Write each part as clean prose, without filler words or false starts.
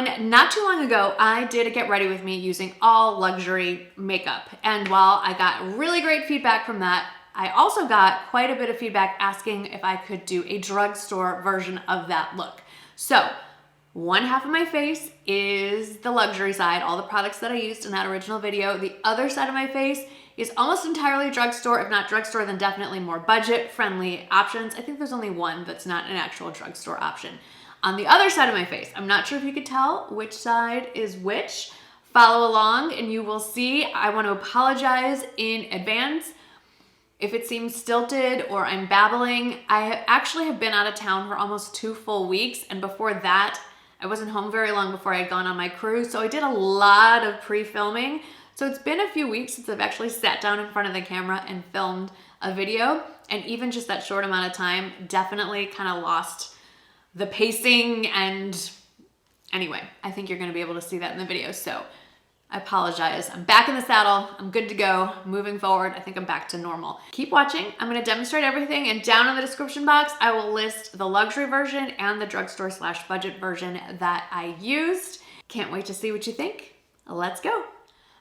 everyone. Not too long ago, I did a get ready with me using all luxury makeup. And while I got really great feedback from that, I also got quite a bit of feedback asking if I could do a drugstore version of that look. So one half of my face is the luxury side, all the products that I used in that original video. The other side of my face is almost entirely drugstore. If not drugstore, then definitely more budget-friendly options. I think there's only one that's not an actual drugstore option. On the other side of my face, I'm not sure if you could tell which side is which. Follow along and you will see. I want to apologize in advance if it seems stilted or I'm babbling. I actually have been out of town for almost 2 full weeks, and before that, I wasn't home very long before I had gone on my cruise, so I did a lot of pre-filming. So it's been a few weeks since I've actually sat down in front of the camera and filmed a video, and even just that short amount of time definitely kind of lost the pacing. And anyway, I think you're gonna be able to see that in the video, so I apologize. I'm back in the saddle. I'm good to go. Moving forward, I think I'm back to normal. Keep watching. I'm gonna demonstrate everything, and down in the description box, I will list the luxury version and the drugstore / budget version that I used. Can't wait to see what you think. Let's go.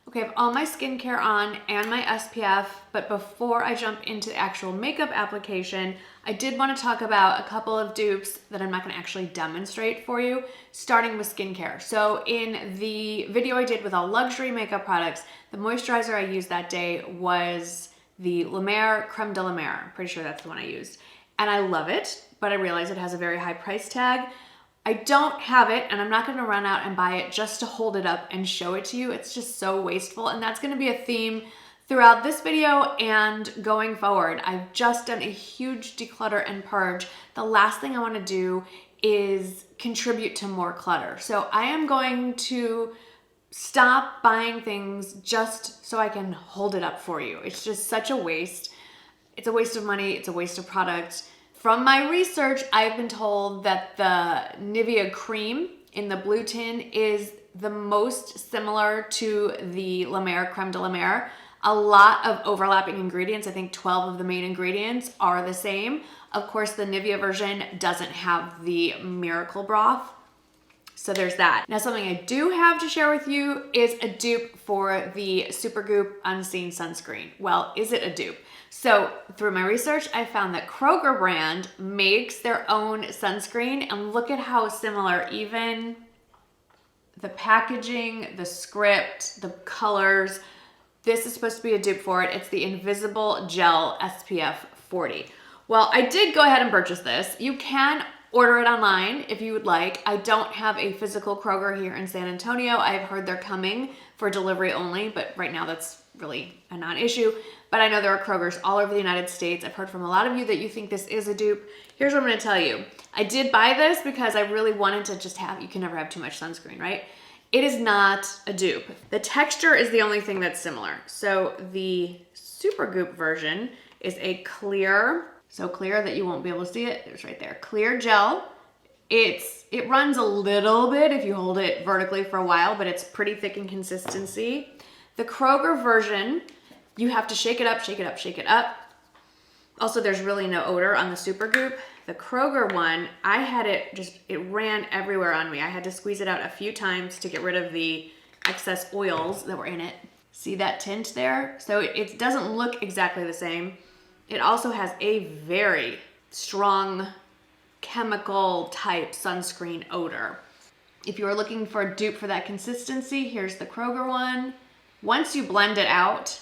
Okay, I have all my skincare on and my SPF, but before I jump into the actual makeup application, I did want to talk about a couple of dupes that I'm not going to actually demonstrate for you, starting with skincare. So in the video I did with all luxury makeup products, the moisturizer I used that day was the La Mer Creme de la Mer. I'm pretty sure that's the one I used. And I love it, but I realize it has a very high price tag. I don't have it, and I'm not going to run out and buy it just to hold it up and show it to you. It's just so wasteful, and that's going to be a theme throughout this video and going forward. I've just done a huge declutter and purge. The last thing I want to do is contribute to more clutter. So I am going to stop buying things just so I can hold it up for you. It's just such a waste. It's a waste of money. It's a waste of product. From my research, I've been told that the Nivea cream in the blue tin is the most similar to the La Mer Creme de la Mer. A lot of overlapping ingredients. I think 12 of the main ingredients are the same. Of course, the Nivea version doesn't have the miracle broth. So there's that. Now, something I do have to share with you is a dupe for the Supergoop Unseen Sunscreen. Well, is it a dupe? So through my research, I found that Kroger brand makes their own sunscreen, and look at how similar even the packaging, the script, the colors. This is supposed to be a dupe for it. It's the Invisible Gel SPF 40. Well, I did go ahead and purchase this. You can order it online if you would like. I don't have a physical Kroger here in San Antonio. I've heard they're coming for delivery only, but right now that's really a non-issue. But I know there are Krogers all over the United States. I've heard from a lot of you that you think this is a dupe. Here's what I'm gonna tell you. I did buy this because I really wanted to just have, you can never have too much sunscreen, right? It is not a dupe. The texture is the only thing that's similar. So the Supergoop version is a clear, so clear that you won't be able to see it. It's right there, clear gel. It runs a little bit if you hold it vertically for a while, but it's pretty thick in consistency. The Kroger version, you have to shake it up, shake it up, shake it up. Also, there's really no odor on the Supergoop. The Kroger one, I had it ran everywhere on me. I had to squeeze it out a few times to get rid of the excess oils that were in it. See that tint there? So it doesn't look exactly the same. It also has a very strong chemical type sunscreen odor. If you are looking for a dupe for that consistency, here's the Kroger one. Once you blend it out,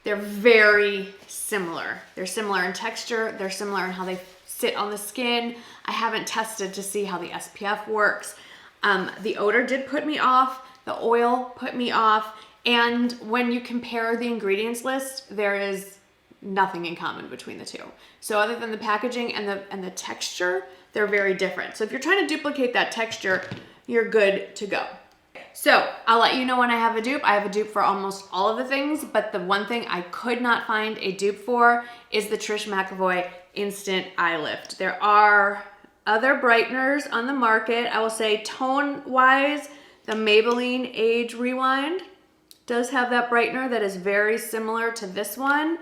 they're very similar. They're similar in texture. They're similar in how they sit on the skin. I haven't tested to see how the SPF works. The odor did put me off. The oil put me off. And when you compare the ingredients list, there is nothing in common between the two. So other than the packaging and the texture, they're very different. So if you're trying to duplicate that texture, you're good to go. So I'll let you know when I have a dupe. I have a dupe for almost all of the things, but the one thing I could not find a dupe for is the Trish McEvoy Instant Eye Lift. There are other brighteners on the market. I will say tone-wise, the Maybelline Age Rewind does have that brightener that is very similar to this one,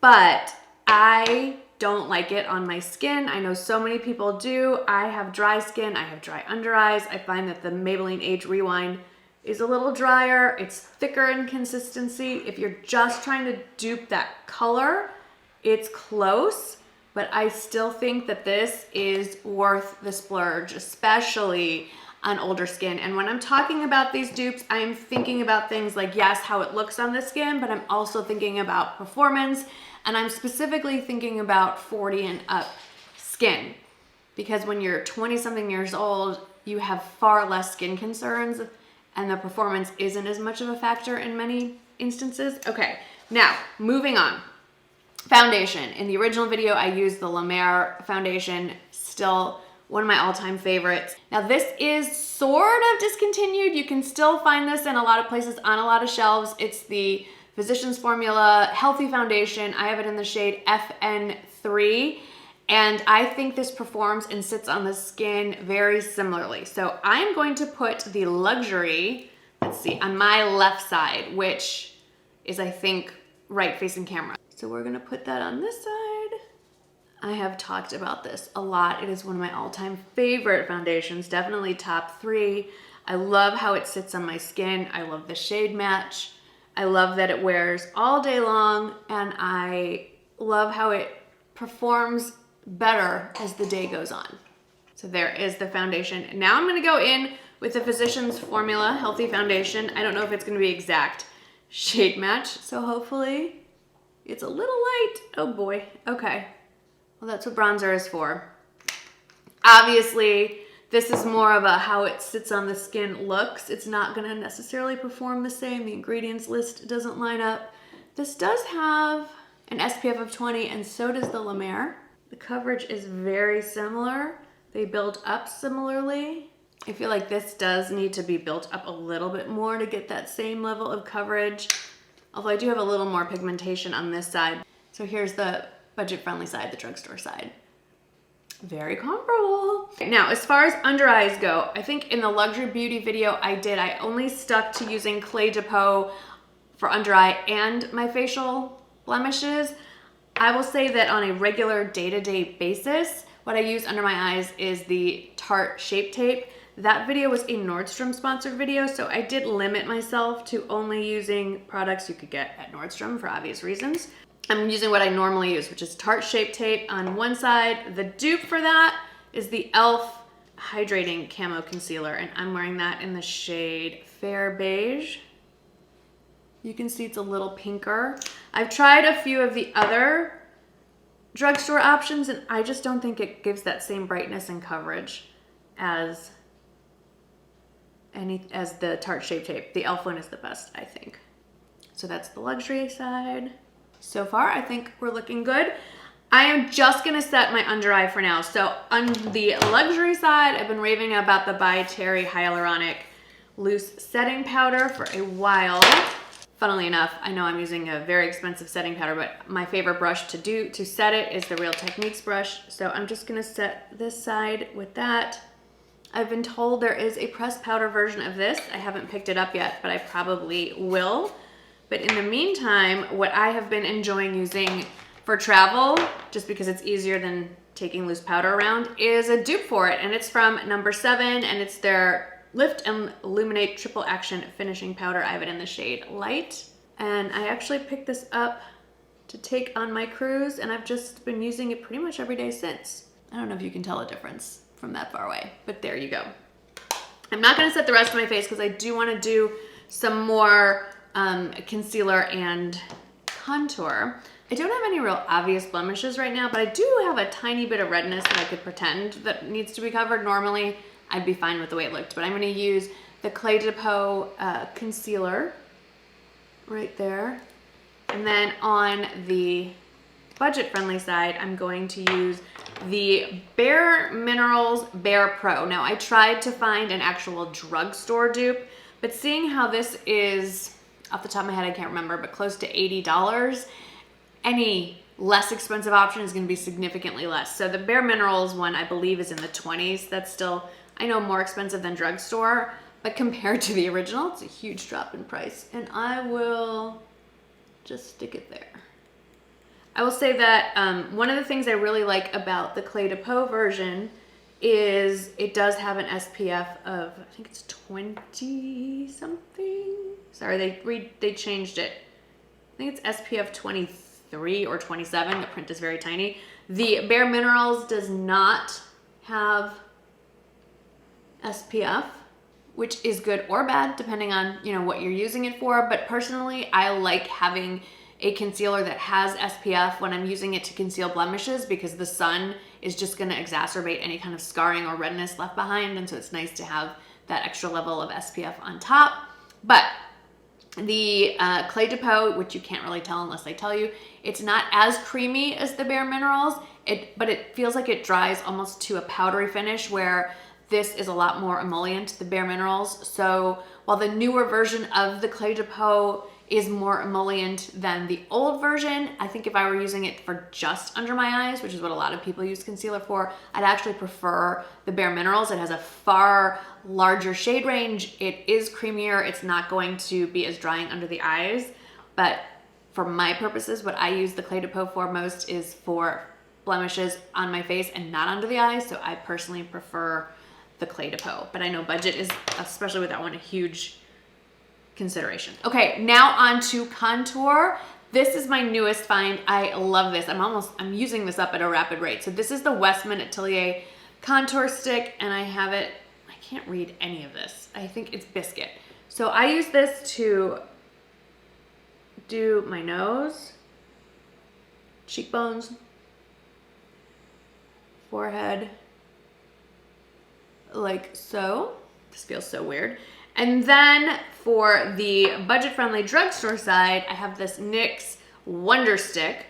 but I don't like it on my skin. I know so many people do. I have dry skin, I have dry under eyes. I find that the Maybelline Age Rewind is a little drier. It's thicker in consistency. If you're just trying to dupe that color, it's close, but I still think that this is worth the splurge, especially on older skin. And when I'm talking about these dupes, I'm thinking about things like, yes, how it looks on the skin, but I'm also thinking about performance, and I'm specifically thinking about 40 and up skin. Because when you're 20-something years old, you have far less skin concerns, and the performance isn't as much of a factor in many instances. Okay, now, moving on. Foundation. In the original video, I used the La Mer foundation, still one of my all-time favorites. Now this is sort of discontinued. You can still find this in a lot of places on a lot of shelves. It's the Physicians Formula Healthy Foundation. I have it in the shade FN3, and I think this performs and sits on the skin very similarly. So I'm going to put the Luxury, let's see, on my left side, which is, I think, right facing camera. So we're gonna put that on this side. I have talked about this a lot. It is one of my all-time favorite foundations, definitely top 3. I love how it sits on my skin. I love the shade match. I love that it wears all day long, and I love how it performs better as the day goes on. So there is the foundation. Now I'm gonna go in with the Physicians Formula Healthy Foundation. I don't know if it's gonna be exact shade match, so hopefully it's a little light. Oh boy, okay. Well, that's what bronzer is for. Obviously, this is more of a how it sits on the skin looks. It's not gonna necessarily perform the same. The ingredients list doesn't line up. This does have an SPF of 20, and so does the La Mer. The coverage is very similar. They build up similarly. I feel like this does need to be built up a little bit more to get that same level of coverage. Although I do have a little more pigmentation on this side. So here's the budget-friendly side, the drugstore side. Very comparable. Now, as far as under eyes go, I think in the Luxury Beauty video I only stuck to using Clé de Peau for under eye and my facial blemishes. I will say that on a regular day-to-day basis, what I use under my eyes is the Tarte Shape Tape. That video was a Nordstrom sponsored video, so I did limit myself to only using products you could get at Nordstrom for obvious reasons. I'm using what I normally use, which is Tarte Shape Tape on one side. The dupe for that is the e.l.f. Hydrating Camo Concealer, and I'm wearing that in the shade Fair Beige. You can see it's a little pinker. I've tried a few of the other drugstore options, and I just don't think it gives that same brightness and coverage as the Tarte Shape Tape. The e.l.f. one is the best, I think. So that's the Luxury side. So far, I think we're looking good. I am just gonna set my under eye for now. So on the Luxury side, I've been raving about the By Terry Hyaluronic Loose Setting Powder for a while. Funnily enough, I know I'm using a very expensive setting powder, but my favorite brush to set it is the Real Techniques brush. So I'm just gonna set this side with that. I've been told there is a pressed powder version of this. I haven't picked it up yet, but I probably will. But in the meantime, what I have been enjoying using for travel, just because it's easier than taking loose powder around, is a dupe for it. And it's from No. 7, and it's their Lift and Illuminate Triple Action Finishing Powder. I have it in the shade Light. And I actually picked this up to take on my cruise, and I've just been using it pretty much every day since. I don't know if you can tell a difference from that far away, but there you go. I'm not gonna set the rest of my face because I do wanna do some more concealer and contour. I don't have any real obvious blemishes right now, but I do have a tiny bit of redness that I could pretend that needs to be covered. Normally, I'd be fine with the way it looked, but I'm gonna use the Clé de Peau concealer right there. And then on the budget-friendly side, I'm going to use the Bare Minerals Bare Pro. Now, I tried to find an actual drugstore dupe, but seeing how this is, off the top of my head, I can't remember, but close to $80, any less expensive option is gonna be significantly less. So the Bare Minerals one, I believe, is in the 20s. That's still, I know, more expensive than drugstore, but compared to the original, it's a huge drop in price. And I will just stick it there. I will say that one of the things I really like about the Clé de Peau version is it does have an SPF of, I think it's 20 something. Sorry, they changed it. I think it's SPF 23 or 27. The print is very tiny. The Bare Minerals does not have SPF, which is good or bad depending on, you know, what you're using it for. But personally, I like having a concealer that has SPF when I'm using it to conceal blemishes, because the sun is just going to exacerbate any kind of scarring or redness left behind, and so it's nice to have that extra level of SPF on top. But the Clé de Peau, which you can't really tell unless I tell you, it's not as creamy as the Bare Minerals, but it feels like it dries almost to a powdery finish, where this is a lot more emollient, the Bare Minerals. So while the newer version of the Clé de Peau is more emollient than the old version, I think if I were using it for just under my eyes, which is what a lot of people use concealer for, I'd actually prefer the Bare Minerals. It has a far larger shade range. It is creamier. It's not going to be as drying under the eyes. But for my purposes, what I use the Clé de Peau for most is for blemishes on my face and not under the eyes. So I personally prefer the Clé de Peau. But I know budget is, especially with that one, a huge consideration. Okay, now on to contour. This is my newest find. I love this. I'm using this up at a rapid rate. So this is the Westman Atelier contour stick, and I have it, I can't read any of this. I think it's biscuit. So I use this to do my nose, cheekbones, forehead, like so. This feels so weird. And then for the budget-friendly drugstore side, I have this NYX Wonder Stick.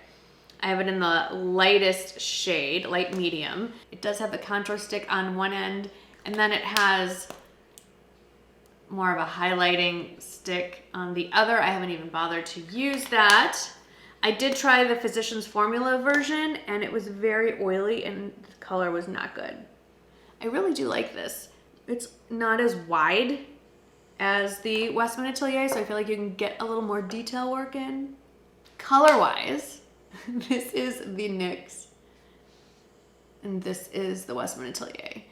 I have it in the lightest shade, light medium. It does have the contour stick on one end, and then it has more of a highlighting stick on the other. I haven't even bothered to use that. I did try the Physicians Formula version, and it was very oily, and the color was not good. I really do like this. It's not as wide as the Westman Atelier, so I feel like you can get a little more detail work in. Color-wise, this is the NYX, and this is the Westman Atelier.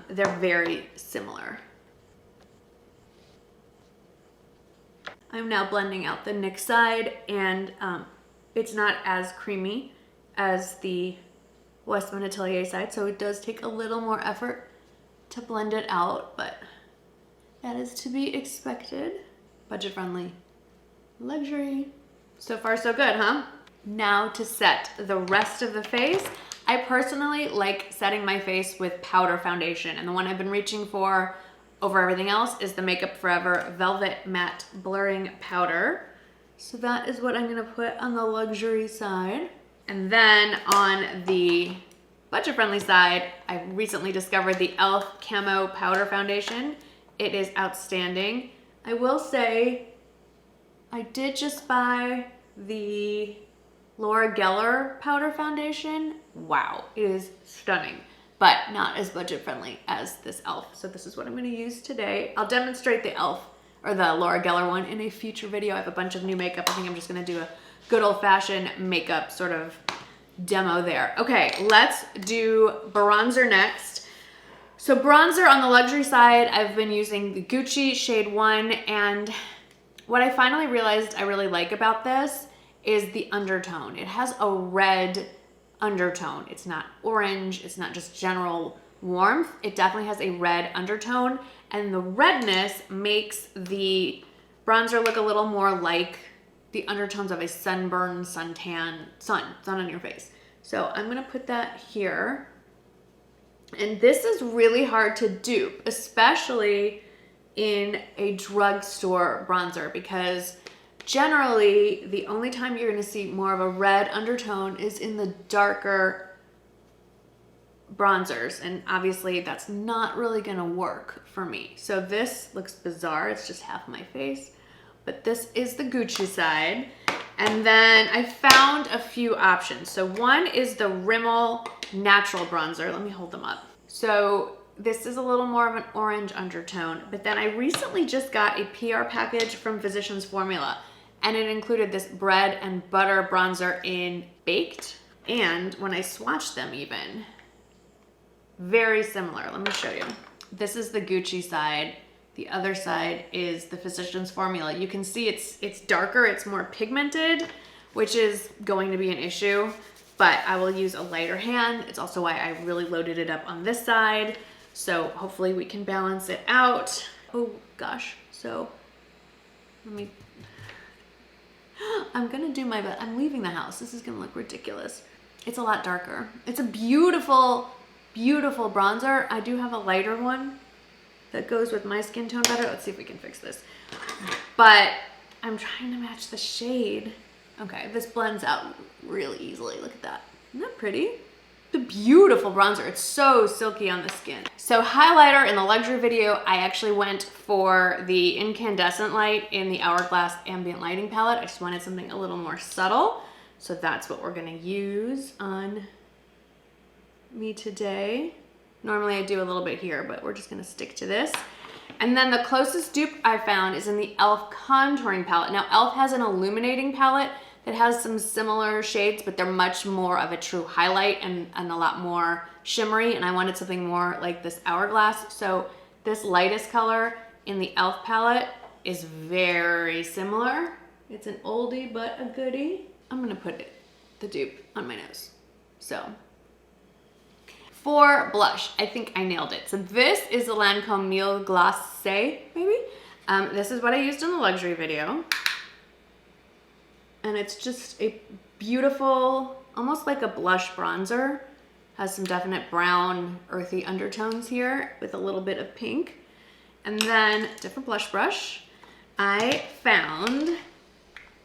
They're very similar. I'm now blending out the NYX side, and it's not as creamy as the Westman Atelier side, so it does take a little more effort to blend it out, but that is to be expected. Budget-friendly, luxury. So far, so good, huh? Now to set the rest of the face. I personally like setting my face with powder foundation, and the one I've been reaching for over everything else is the Makeup Forever Velvet Matte Blurring Powder. So that is what I'm gonna put on the luxury side. And then on the budget-friendly side, I recently discovered the e.l.f. Camo Powder Foundation. It is outstanding. I will say, I did just buy the Laura Geller Powder Foundation. Wow, it is stunning, but not as budget-friendly as this e.l.f. So this is what I'm gonna use today. I'll demonstrate the e.l.f. or the Laura Geller one in a future video. I have a bunch of new makeup. I think I'm just gonna do a good old-fashioned makeup sort of demo there. Okay, let's do bronzer next. So bronzer on the luxury side, I've been using the Gucci Shade 1, and what I finally realized I really like about this is the undertone. It has a red undertone. It's not orange, it's not just general warmth. It definitely has a red undertone, and the redness makes the bronzer look a little more like the undertones of a sunburn, suntan, sun on your face. So I'm gonna put that here. And this is really hard to dupe, especially in a drugstore bronzer, because generally the only time you're gonna see more of a red undertone is in the darker bronzers, and obviously that's not really gonna work for me. So this looks bizarre, it's just half my face, but this is the Gucci side. And then I found a few options. So one is the Rimmel Natural Bronzer. Let me hold them up. So this is a little more of an orange undertone, but then I recently just got a PR package from Physicians Formula, and it included this bread and butter bronzer in Baked. And when I swatched them even, very similar. Let me show you. This is the Gucci side. The other side is the Physicians Formula. You can see it's darker, it's more pigmented, which is going to be an issue, but I will use a lighter hand. It's also why I really loaded it up on this side. So hopefully we can balance it out. Oh gosh, so I'm gonna do my best. I'm leaving the house. This is gonna look ridiculous. It's a lot darker. It's a beautiful, beautiful bronzer. I do have a lighter one that goes with my skin tone better. Let's see if we can fix this. But I'm trying to match the shade. Okay, this blends out really easily. Look at that. Isn't that pretty? The beautiful bronzer. It's so silky on the skin. So highlighter in the luxury video, I actually went for the incandescent light in the Hourglass Ambient Lighting palette. I just wanted something a little more subtle. So that's what we're gonna use on me today. Normally I do a little bit here, but we're just gonna stick to this. And then the closest dupe I found is in the e.l.f. contouring palette. Now e.l.f. has an illuminating palette that has some similar shades, but they're much more of a true highlight and a lot more shimmery. And I wanted something more like this Hourglass. So this lightest color in the e.l.f. palette is very similar. It's an oldie but a goodie. I'm gonna put the dupe on my nose. So for blush, I think I nailed it. So this is the Lancome Mille Glacé, maybe? This is what I used in the luxury video. And it's just a beautiful, almost like a blush bronzer. Has some definite brown, earthy undertones here with a little bit of pink. And then different blush brush. I found,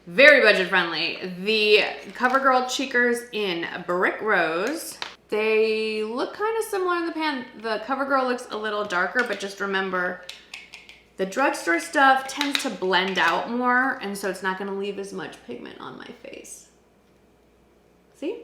very budget friendly, the CoverGirl Cheekers in Brick Rose. They look kind of similar in the pan. The CoverGirl looks a little darker, but just remember, the drugstore stuff tends to blend out more, and so it's not gonna leave as much pigment on my face. See?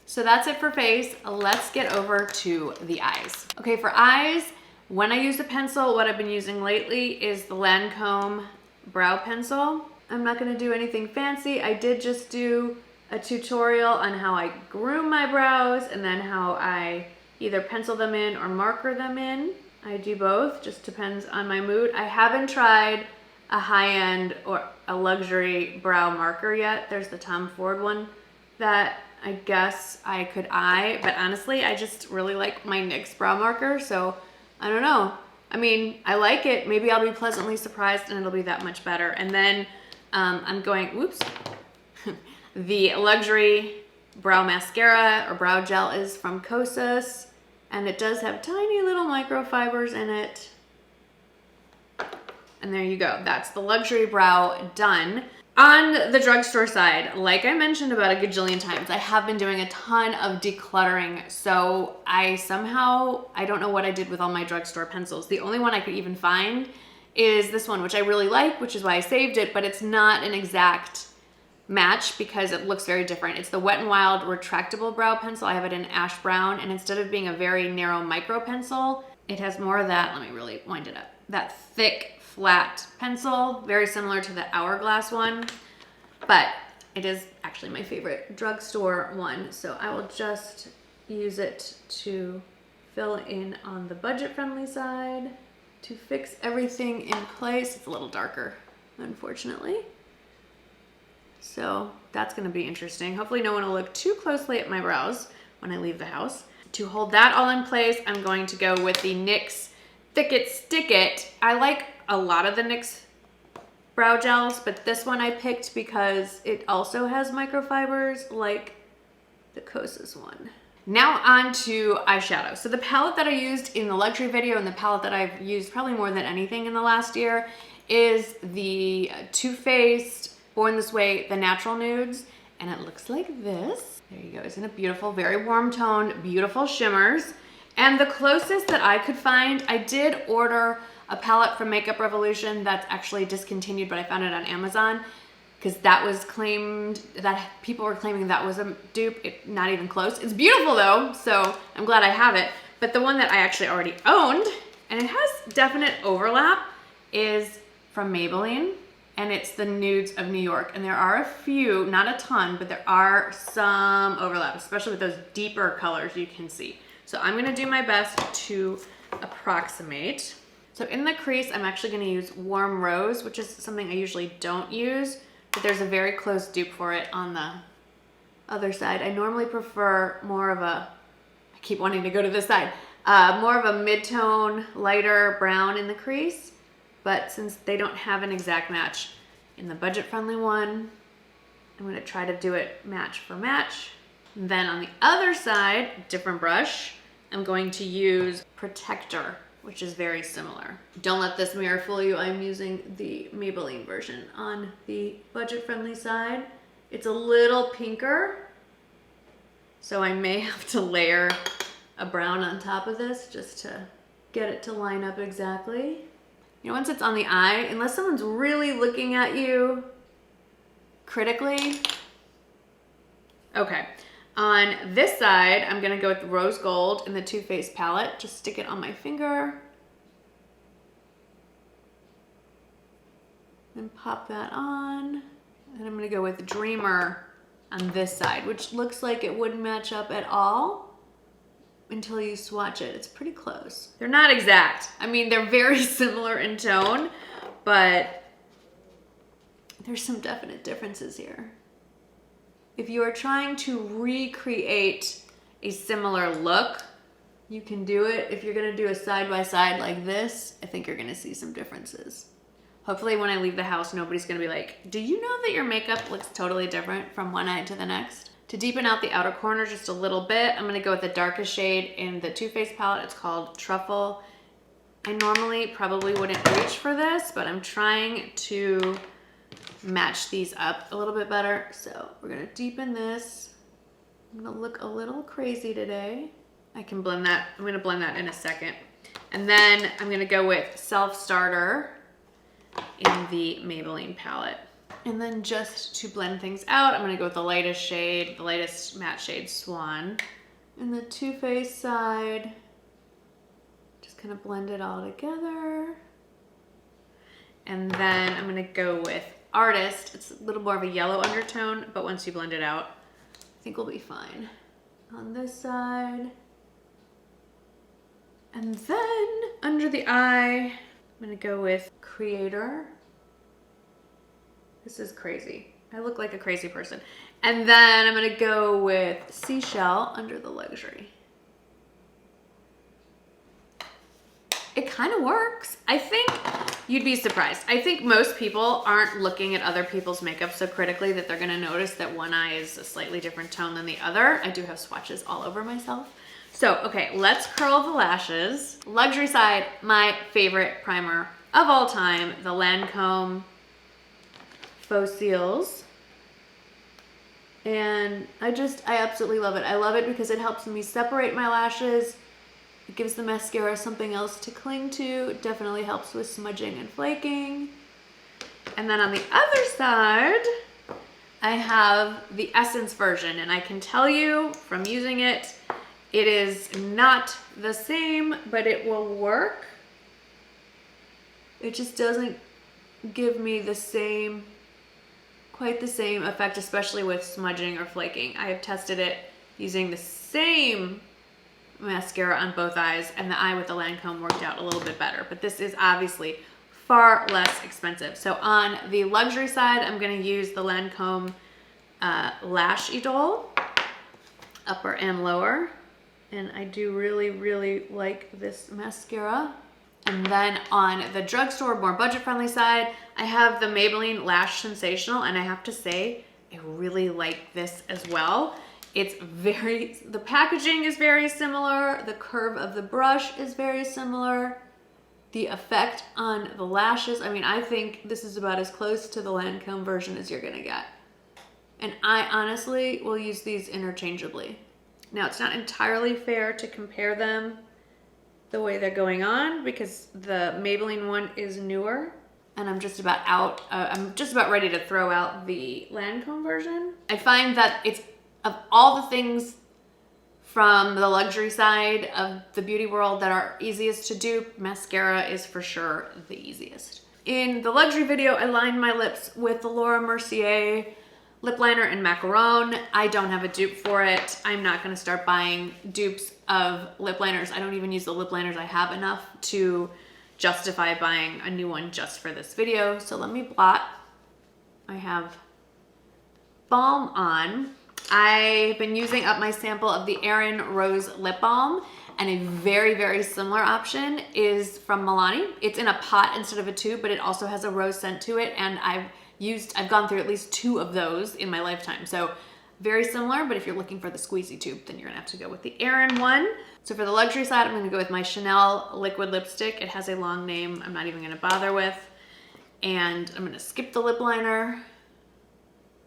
So that's it for face. Let's get over to the eyes. Okay, for eyes, when I use a pencil, what I've been using lately is the Lancome brow pencil. I'm not gonna do anything fancy. I did just do a tutorial on how I groom my brows and then how I either pencil them in or marker them in. I do both, just depends on my mood. I haven't tried a high-end or a luxury brow marker yet. There's the Tom Ford one that I guess I could eye, but honestly, I just really like my NYX brow marker, so I don't know. I mean, I like it. Maybe I'll be pleasantly surprised and it'll be that much better. And then I'm going, whoops. The luxury brow mascara or brow gel is from Kosas, and it does have tiny little microfibers in it. And there you go. That's the luxury brow done. On the drugstore side, like I mentioned about a gajillion times, I have been doing a ton of decluttering. So I don't know what I did with all my drugstore pencils. The only one I could even find is this one, which I really like, which is why I saved it, but it's not an exact match because it looks very different. It's the Wet n Wild retractable brow pencil. I have it in ash brown, and instead of being a very narrow micro pencil, it has more of that, let me really wind it up, that thick flat pencil, very similar to the Hourglass one, but it is actually my favorite drugstore one. So I will just use it to fill in on the budget friendly side to fix everything in place. It's a little darker, unfortunately. So that's gonna be interesting. Hopefully no one will look too closely at my brows when I leave the house. To hold that all in place, I'm going to go with the NYX Thick It Stick It. I like a lot of the NYX brow gels, but this one I picked because it also has microfibers like the Kosas one. Now on to eyeshadow. So the palette that I used in the luxury video and the palette that I've used probably more than anything in the last year is the Too Faced Born This Way, the Natural Nudes, and it looks like this. There you go, isn't it beautiful? Very warm toned, beautiful shimmers. And the closest that I could find, I did order a palette from Makeup Revolution that's actually discontinued, but I found it on Amazon because that was claimed, that people were claiming that was a dupe. Not even close. It's beautiful though, so I'm glad I have it. But the one that I actually already owned, and it has definite overlap, is from Maybelline, and it's the Nudes of New York. And there are a few, not a ton, but there are some overlap, especially with those deeper colors you can see. So I'm gonna do my best to approximate. So in the crease, I'm actually gonna use Warm Rose, which is something I usually don't use, but there's a very close dupe for it on the other side. I normally prefer more of a, I keep wanting to go to this side, more of a mid-tone, lighter brown in the crease, but since they don't have an exact match in the budget-friendly one, I'm gonna try to do it match for match. And then on the other side, different brush, I'm going to use Protector, which is very similar. Don't let this mirror fool you. I'm using the Maybelline version on the budget-friendly side. It's a little pinker, so I may have to layer a brown on top of this just to get it to line up exactly. You know, once it's on the eye, unless someone's really looking at you critically. Okay, on this side, I'm gonna go with Rose Gold in the Too Faced palette. Just stick it on my finger. And pop that on. And I'm gonna go with Dreamer on this side, which looks like it wouldn't match up at all until you swatch it. It's pretty close. They're not exact. I mean, they're very similar in tone, but there's some definite differences here. If you are trying to recreate a similar look, you can do it. If you're gonna do a side-by-side like this, I think you're gonna see some differences. Hopefully when I leave the house, nobody's gonna be like, do you know that your makeup looks totally different from one eye to the next? To deepen out the outer corner just a little bit, I'm gonna go with the darkest shade in the Too Faced palette. It's called Truffle. I normally probably wouldn't reach for this, but I'm trying to match these up a little bit better. So we're gonna deepen this. I'm gonna look a little crazy today. I can blend that. I'm gonna blend that in a second. And then I'm gonna go with Self Starter in the Maybelline palette. And then just to blend things out, I'm gonna go with the lightest shade, the lightest matte shade, Swan. In the Too Faced side, just kind of blend it all together. And then I'm gonna go with Artist. It's a little more of a yellow undertone, but once you blend it out, I think we'll be fine. On this side. And then under the eye, I'm gonna go with Creator. This is crazy. I look like a crazy person. And then I'm gonna go with Seashell under the Luxury. It kind of works. I think you'd be surprised. I think most people aren't looking at other people's makeup so critically that they're gonna notice that one eye is a slightly different tone than the other. I do have swatches all over myself. So, okay, let's curl the lashes. Luxury side, my favorite primer of all time, the Lancome Faux Seals. And I absolutely love it. I love it because it helps me separate my lashes. It gives the mascara something else to cling to. It definitely helps with smudging and flaking. And then on the other side, I have the Essence version, and I can tell you from using it, it is not the same, but it will work. It just doesn't give me the same, quite the same effect, especially with smudging or flaking. I have tested it using the same mascara on both eyes, and the eye with the Lancome worked out a little bit better, but this is obviously far less expensive. So on the luxury side, I'm gonna use the Lancome Lash Idole, upper and lower, and I do really, really like this mascara. And then on the drugstore, more budget-friendly side, I have the Maybelline Lash Sensational, and I have to say, I really like this as well. It's the packaging is very similar, the curve of the brush is very similar, the effect on the lashes, I mean, I think this is about as close to the Lancome version as you're gonna get. And I honestly will use these interchangeably. Now, it's not entirely fair to compare them the way they're going on because the Maybelline one is newer, and I'm just about ready to throw out the Lancome version. I find that it's, of all the things from the luxury side of the beauty world that are easiest to dupe, mascara is for sure the easiest. In the luxury video, I lined my lips with the Laura Mercier lip liner in Macaron. I don't have a dupe for it. I'm not gonna start buying dupes of lip liners. I don't even use the lip liners I have enough to justify buying a new one just for this video. So let me blot. I have balm on. I've been using up my sample of the Erin Rose Lip Balm, and a very, very similar option is from Milani. It's in a pot instead of a tube, but it also has a rose scent to it, and I've gone through at least 2 of those in my lifetime. So very similar, but if you're looking for the squeezy tube, then you're gonna have to go with the Erin one. So for the luxury side, I'm gonna go with my Chanel liquid lipstick. It has a long name I'm not even gonna bother with. And I'm gonna skip the lip liner.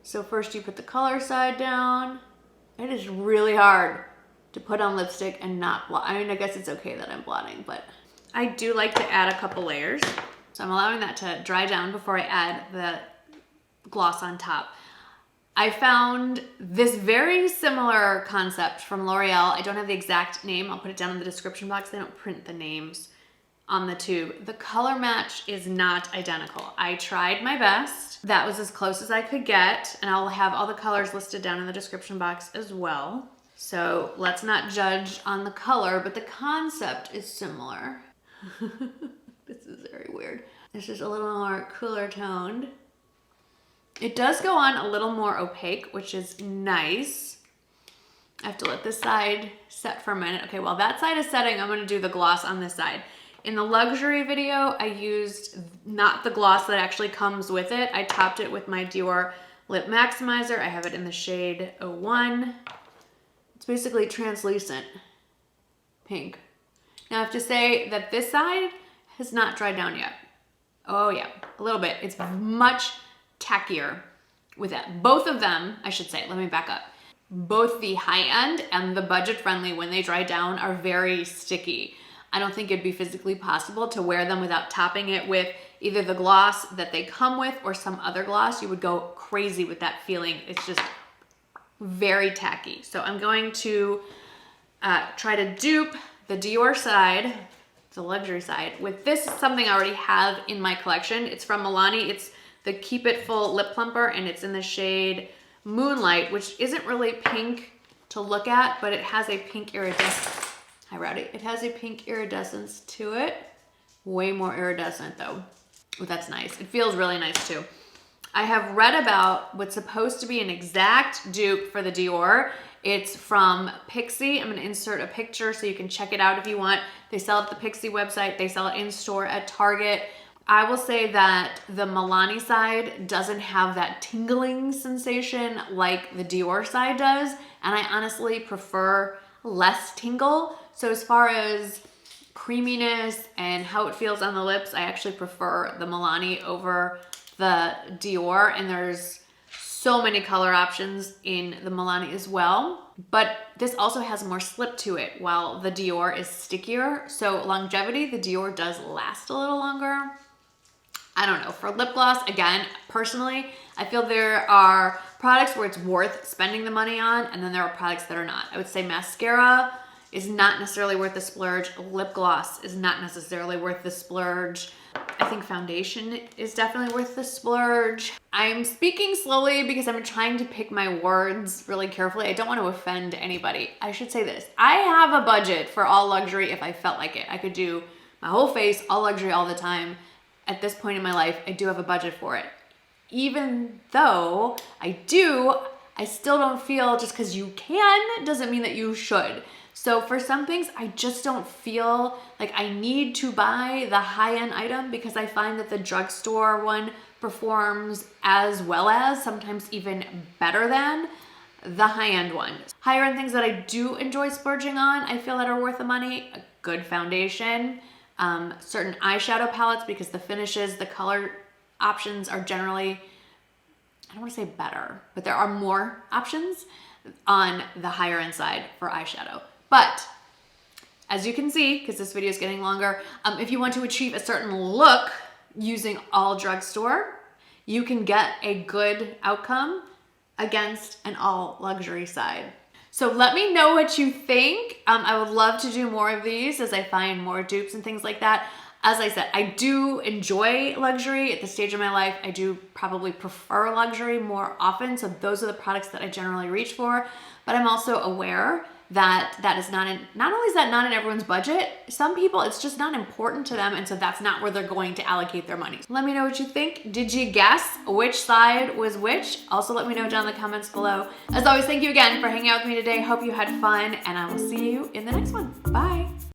So first you put the color side down. It is really hard to put on lipstick and not blot. I mean, I guess it's okay that I'm blotting, but I do like to add a couple layers. So I'm allowing that to dry down before I add the gloss on top. I found this very similar concept from L'Oreal. I don't have the exact name. I'll put it down in the description box. They don't print the names on the tube. The color match is not identical. I tried my best. That was as close as I could get, and I'll have all the colors listed down in the description box as well. So let's not judge on the color, but the concept is similar. This is very weird. This is a little more cooler toned. It does go on a little more opaque, which is nice. I have to let this side set for a minute. Okay, while that side is setting, I'm gonna do the gloss on this side. In the luxury video, I used not the gloss that actually comes with it. I topped it with my Dior Lip Maximizer. I have it in the shade 01. It's basically translucent pink. Now I have to say that this side has not dried down yet. Oh yeah, a little bit. It's much tackier with that. Both of them, I should say, let me back up. Both the high end and the budget friendly, when they dry down, are very sticky. I don't think it'd be physically possible to wear them without topping it with either the gloss that they come with or some other gloss. You would go crazy with that feeling. It's just very tacky. So I'm going to try to dupe the Dior side, the luxury side, with this, something I already have in my collection. It's from Milani. It's the Keep It Full Lip Plumper, and it's in the shade Moonlight, which isn't really pink to look at, but it has a pink iridescence. Hi, Rowdy. It has a pink iridescence to it. Way more iridescent though. Oh, that's nice. It feels really nice too. I have read about what's supposed to be an exact dupe for the Dior. It's from Pixie. I'm gonna insert a picture so you can check it out if you want. They sell it at the Pixie website. They sell it in store at Target. I will say that the Milani side doesn't have that tingling sensation like the Dior side does, and I honestly prefer less tingle. So as far as creaminess and how it feels on the lips, I actually prefer the Milani over the Dior, and there's so many color options in the Milani as well. But this also has more slip to it, while the Dior is stickier. So longevity, the Dior does last a little longer. I don't know. For lip gloss, again, personally, I feel there are products where it's worth spending the money on, and then there are products that are not. I would say mascara is not necessarily worth the splurge. Lip gloss is not necessarily worth the splurge. I think foundation is definitely worth the splurge. I'm speaking slowly because I'm trying to pick my words really carefully. I don't want to offend anybody. I should say this. I have a budget for all luxury if I felt like it. I could do my whole face, all luxury all the time. At this point in my life, I do have a budget for it. Even though I still don't feel just because you can doesn't mean that you should. So for some things, I just don't feel like I need to buy the high-end item because I find that the drugstore one performs as well as, sometimes even better than, the high-end one. Higher-end things that I do enjoy splurging on, I feel that are worth the money: a good foundation, certain eyeshadow palettes, because the finishes, the color options are generally, I don't want to say better, but there are more options on the higher end side for eyeshadow. But as you can see, because this video is getting longer, if you want to achieve a certain look using all drugstore, you can get a good outcome against an all luxury side. So let me know what you think. I would love to do more of these as I find more dupes and things like that. As I said, I do enjoy luxury at this stage of my life. I do probably prefer luxury more often. So those are the products that I generally reach for. But I'm also aware that that is not only is that not in everyone's budget, some people, it's just not important to them. And so that's not where they're going to allocate their money. Let me know what you think. Did you guess which side was which? Also let me know down in the comments below. As always, thank you again for hanging out with me today. Hope you had fun, and I will see you in the next one. Bye.